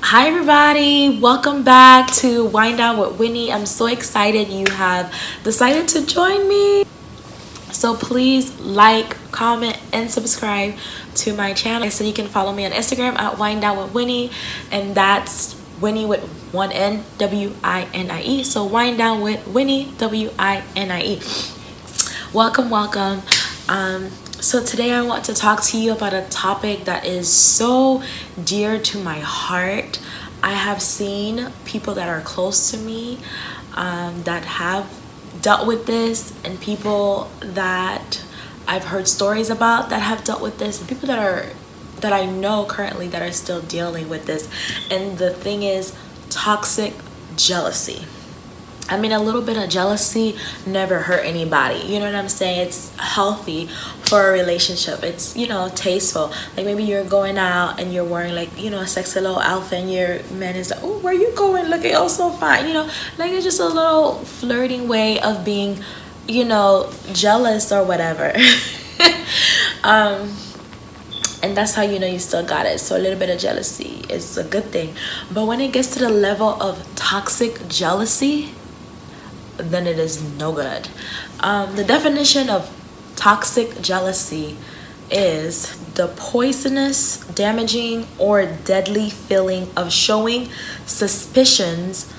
Hi everybody, welcome back to Wind Down with Winnie. I'm so excited you have decided to join me. So please like, comment, and subscribe to my channel. So you can follow me on Instagram at Wind Down with Winnie, and that's Winnie with one N, W-I-N-I-E. So Wind Down with Winnie, W-I-N-I-E. Welcome. So today I want to talk to you about a topic that is so dear to my heart. I have seen people that are close to me that have dealt with this, and people that I've heard stories about that have dealt with this, and people that I know currently that are still dealing with this. And the thing is toxic jealousy. I mean, a little bit of jealousy never hurt anybody. You know what I'm saying? It's healthy for a relationship. It's, tasteful. Like maybe you're going out and you're wearing like, a sexy little outfit, and your man is like, oh, where you going? Looking oh so fine. Like it's just a little flirting way of being, jealous or whatever. And that's how you still got it. So a little bit of jealousy is a good thing. But when it gets to the level of toxic jealousy, then it is no good. The definition of toxic jealousy is the poisonous, damaging, or deadly feeling of showing suspicions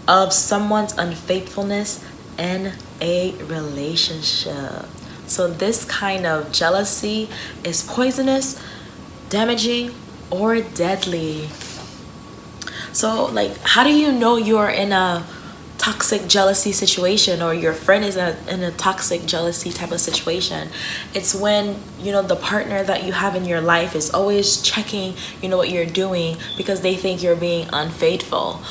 of someone's unfaithfulness in a relationship. So this kind of jealousy is poisonous, damaging, or deadly. So like, how do you know you're in a toxic jealousy situation, or your friend is in a toxic jealousy type of situation? It's when the partner that you have in your life is always checking what you're doing, because they think you're being unfaithful.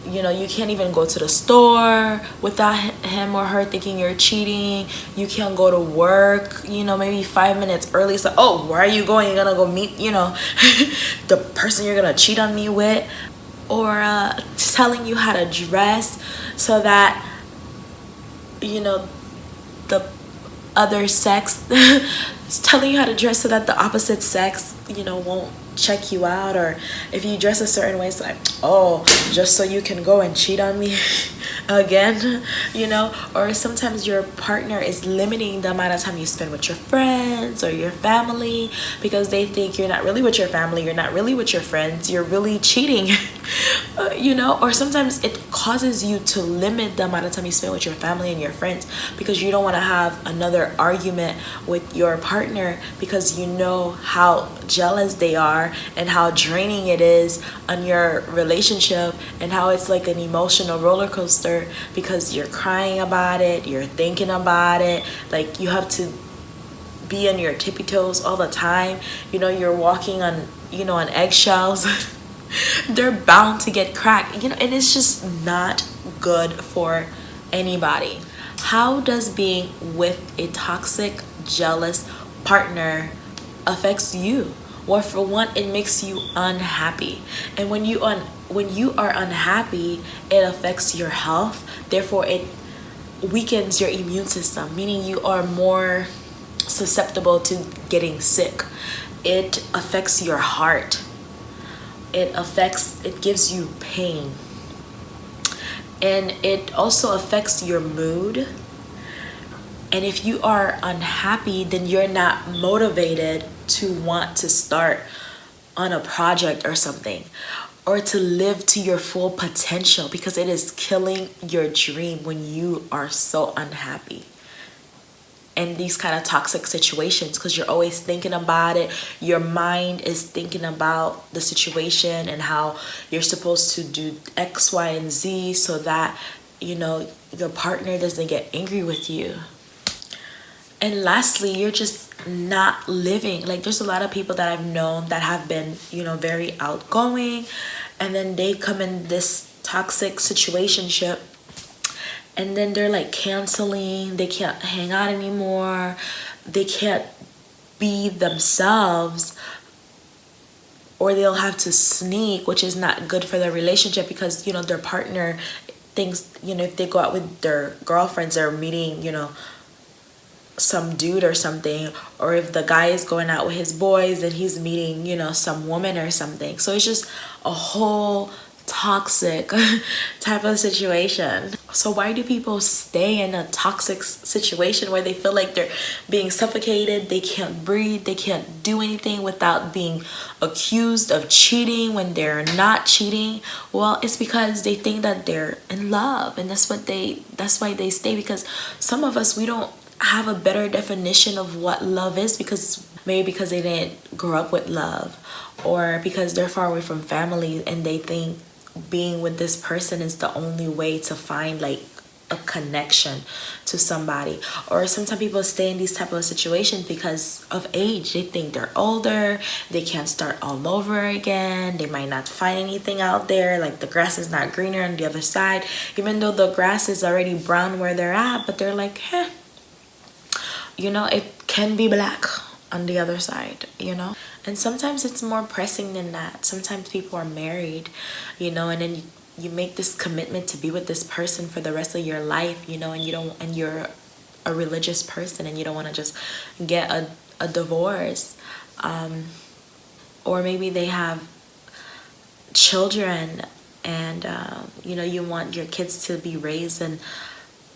You can't even go to the store without him or her thinking you're cheating. You can't go to work maybe 5 minutes early. So, oh, where are you going? You're gonna go meet the person you're gonna cheat on me with. Or telling you how to dress so that the other sex is telling you how to dress so that the opposite sex won't check you out. Or if you dress a certain way, it's like, oh, just so you can go and cheat on me again. Or sometimes your partner is limiting the amount of time you spend with your friends or your family, because they think you're not really with your family, you're not really with your friends, you're really cheating. Or sometimes it causes you to limit the amount of time you spend with your family and your friends, because you don't want to have another argument with your partner, because you know how jealous they are and how draining it is on your relationship, and how it's like an emotional roller coaster, because you're crying about it, you're thinking about it, like you have to be on your tippy toes all the time. You're walking on on eggshells. They're bound to get cracked, and it's just not good for anybody. How does being with a toxic, jealous partner affects you? Well, for one, it makes you unhappy, and when you are unhappy, it affects your health. Therefore, it weakens your immune system, meaning you are more susceptible to getting sick. It affects your heart. It gives you pain, and it also affects your mood. And if you are unhappy, then you're not motivated to want to start on a project or something, or to live to your full potential, because it is killing your dream when you are so unhappy in these kind of toxic situations, because you're always thinking about it. Your mind is thinking about the situation and how you're supposed to do X, Y, and Z so that your partner doesn't get angry with you. And lastly, you're just not living. Like, there's a lot of people that I've known that have been very outgoing, and then they come in this toxic situationship, and then they're like canceling. They can't hang out anymore. They can't be themselves, or they'll have to sneak, which is not good for their relationship, because their partner thinks if they go out with their girlfriends, they're meeting some dude or something, or if the guy is going out with his boys and he's meeting, you know, some woman or something. So it's just a whole toxic type of situation. So why do people stay in a toxic situation where they feel like they're being suffocated, they can't breathe, they can't do anything without being accused of cheating when they're not cheating? Well, it's because they think that they're in love, and that's why they stay. Because some of us, we don't have a better definition of what love is, because maybe because they didn't grow up with love, or because they're far away from family and they think being with this person is the only way to find like a connection to somebody. Or sometimes people stay in these type of situations because of age. They think they're older, they can't start all over again, they might not find anything out there, like the grass is not greener on the other side, even though the grass is already brown where they're at, but they're like, you know, it can be black on the other side, you know. And sometimes it's more pressing than that. Sometimes people are married, you know, and then you make this commitment to be with this person for the rest of your life, you know, and you're a religious person and you don't want to just get a divorce. Or maybe they have children, and you know, you want your kids to be raised in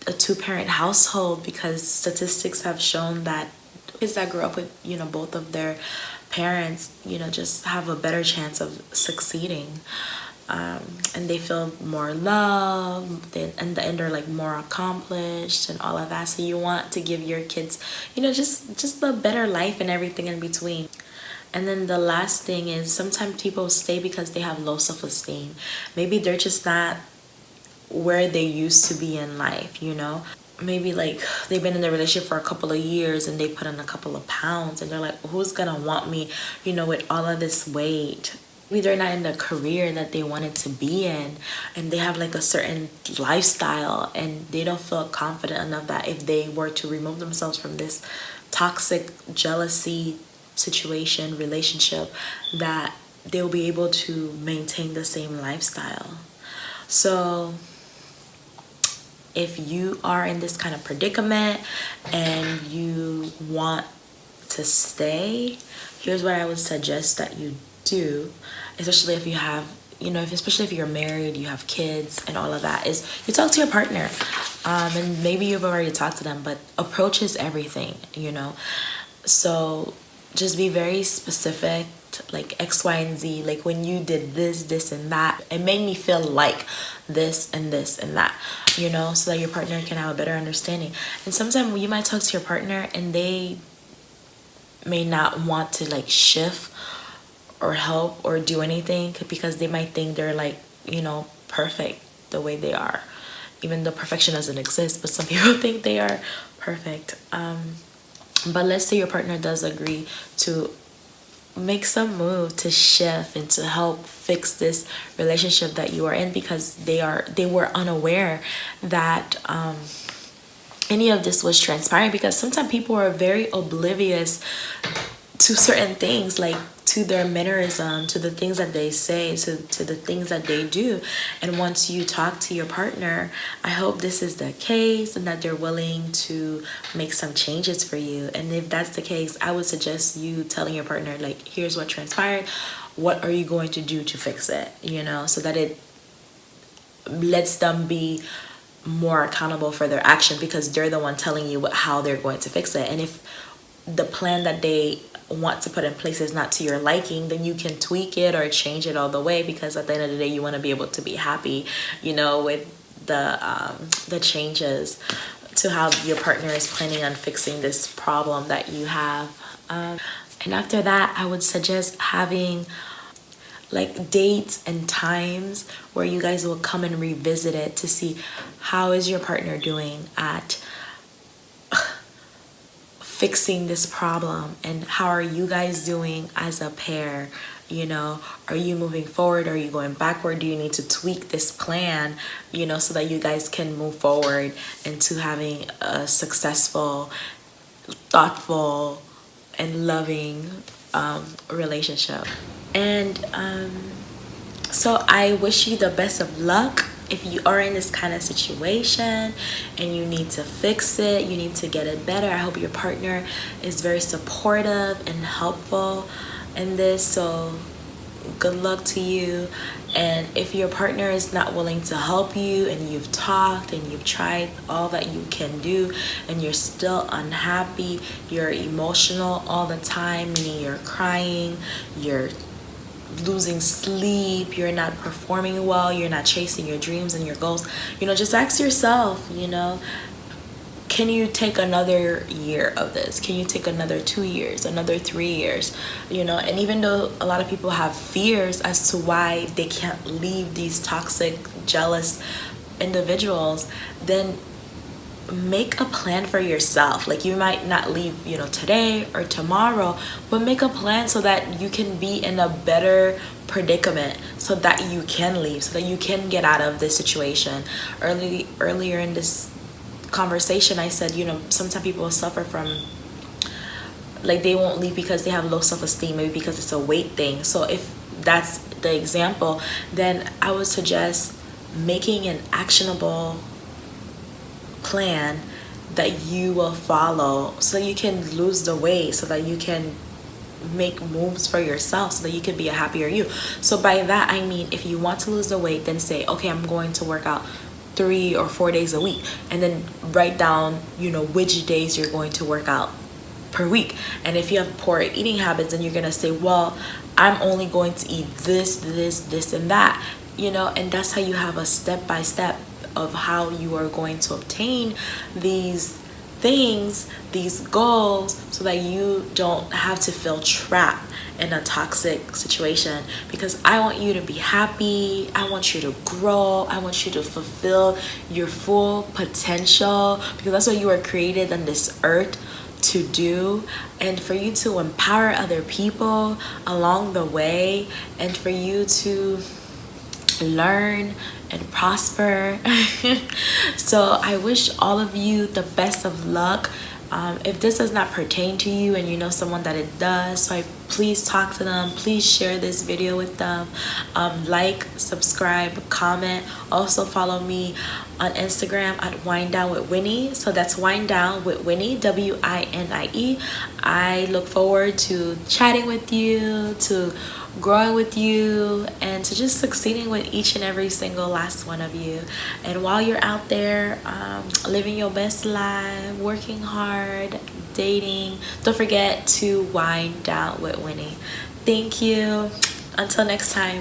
a two-parent household, because statistics have shown that kids that grew up with, you know, both of their parents, you know, just have a better chance of succeeding, and they feel more loved, and they're like more accomplished and all of that. So you want to give your kids, you know, just a better life and everything in between. And then the last thing is, sometimes people stay because they have low self-esteem. Maybe they're just not where they used to be in life, you know. Maybe like they've been in the relationship for a couple of years and they put on a couple of pounds, and they're like, who's gonna want me, you know, with all of this weight? Maybe they're not in the career that they wanted to be in, and they have like a certain lifestyle, and they don't feel confident enough that if they were to remove themselves from this toxic jealousy situation, relationship, that they'll be able to maintain the same lifestyle. So if you are in this kind of predicament and you want to stay, here's what I would suggest that you do, especially if you have, you know, especially if you're married, you have kids and all of that, is you talk to your partner. And maybe you've already talked to them, but approach is everything, you know. So just be very specific, like X, Y, and Z. Like, when you did this, and that, it made me feel like this and this and that, you know, so that your partner can have a better understanding. And sometimes you might talk to your partner and they may not want to like shift or help or do anything, because they might think they're like, you know, perfect the way they are, even though perfection doesn't exist, but some people think they are perfect. But let's say your partner does agree to make some move to shift and to help fix this relationship that you are in, because they were unaware that any of this was transpiring. Because sometimes people are very oblivious to certain things, like to their mannerism, to the things that they say, to the things that they do. And once you talk to your partner, I hope this is the case and that they're willing to make some changes for you. And if that's the case, I would suggest you telling your partner, like, here's what transpired, what are you going to do to fix it, you know, so that it lets them be more accountable for their action, because they're the one telling you how they're going to fix it. And if the plan that they want to put in place is not to your liking, then you can tweak it or change it all the way, because at the end of the day, you want to be able to be happy, you know, with the changes to how your partner is planning on fixing this problem that you have. And after that, I would suggest having like dates and times where you guys will come and revisit it to see how is your partner doing at fixing this problem, and how are you guys doing as a pair, you know. Are you moving forward? Are you going backward? Do you need to tweak this plan, you know, so that you guys can move forward into having a successful, thoughtful, and loving relationship? And so I wish you the best of luck if you are in this kind of situation and you need to fix it, you need to get it better, I hope your partner is very supportive and helpful in this. So good luck to you. And if your partner is not willing to help you, and you've talked and you've tried all that you can do, and you're still unhappy, you're emotional all the time, meaning you're crying, you're losing sleep, you're not performing well, you're not chasing your dreams and your goals, just ask yourself, can you take another year of this? Can you take another 2 years, another 3 years? And even though a lot of people have fears as to why they can't leave these toxic, jealous individuals, then make a plan for yourself. Like, you might not leave, today or tomorrow, but make a plan so that you can be in a better predicament, so that you can leave, so that you can get out of this situation. Earlier in this conversation, I said, sometimes people suffer from, like, they won't leave because they have low self-esteem, maybe because it's a weight thing. So if that's the example, then I would suggest making an actionable plan that you will follow, so that you can lose the weight, so that you can make moves for yourself, so that you can be a happier you. So by that I mean, if you want to lose the weight, then say, okay, I'm going to work out 3 or 4 days a week, and then write down which days you're going to work out per week. And if you have poor eating habits, then you're gonna say, well, I'm only going to eat this and that, and that's how you have a step-by-step of how you are going to obtain these things, these goals, so that you don't have to feel trapped in a toxic situation. Because I want you to be happy, I want you to grow, I want you to fulfill your full potential, because that's what you were created on this earth to do, and for you to empower other people along the way, and for you to learn and prosper. So I wish all of you the best of luck. If this does not pertain to you and you know someone that it does, so please talk to them, please share this video with them, like, subscribe, comment. Also follow me on Instagram at WineDownWithWinie. So that's WineDownWithWinie, WINIE. I look forward to chatting with you, to growing with you, and to just succeeding with each and every single last one of you. And while you're out there living your best life, working hard, dating, don't forget to wind down with Winnie. Thank you. Until next time.